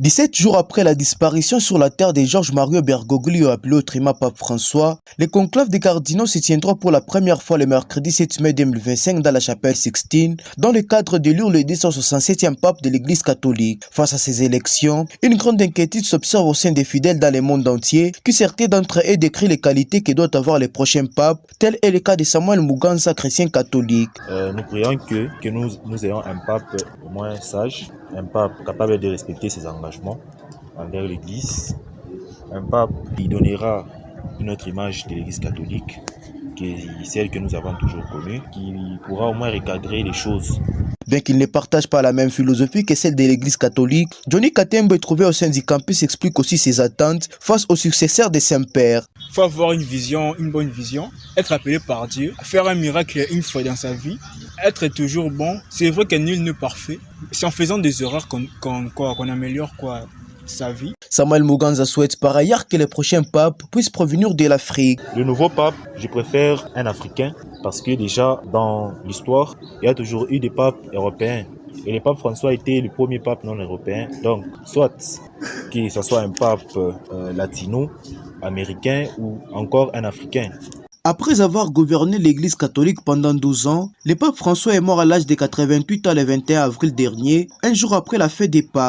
17 jours après la disparition sur la terre de Georges Mario Bergoglio appelé autrement Pape François, le conclave des cardinaux se tiendra pour la première fois le mercredi 7 mai 2025 dans la chapelle Sixtine, dans le cadre d'élire le 267e pape de l'Église catholique. Face à ces élections, une grande inquiétude s'observe au sein des fidèles dans le monde entier, qui certains d'entre eux décrivent les qualités que doit avoir le prochain pape, tel est le cas de Samuel Muganza, chrétien catholique. Nous prions que nous ayons un pape au moins sage, un pape capable de respecter ses engagements envers l'Église, un pape qui donnera une autre image de l'Église catholique, qui est celle que nous avons toujours connue, qui pourra au moins recadrer les choses. Bien qu'il ne partage pas la même philosophie que celle de l'Église catholique, Johnny Katembo, trouvé au sein du campus, explique aussi ses attentes face au successeur de Saint-Père. Il faut avoir une vision, une bonne vision, être appelé par Dieu, faire un miracle une fois dans sa vie, être toujours bon. C'est vrai que nul n'est parfait. C'est en faisant des erreurs qu'on améliore sa vie. Samuel Muganza souhaite par ailleurs que le prochain pape puisse provenir de l'Afrique. Le nouveau pape, je préfère un Africain parce que déjà dans l'histoire, il y a toujours eu des papes européens. Et le pape François était le premier pape non européen. Donc, soit que ce soit un pape latino, américain ou encore un Africain. Après avoir gouverné l'Église catholique pendant 12 ans, le pape François est mort à l'âge de 88 ans le 21 avril dernier, un jour après la fête des Pâques.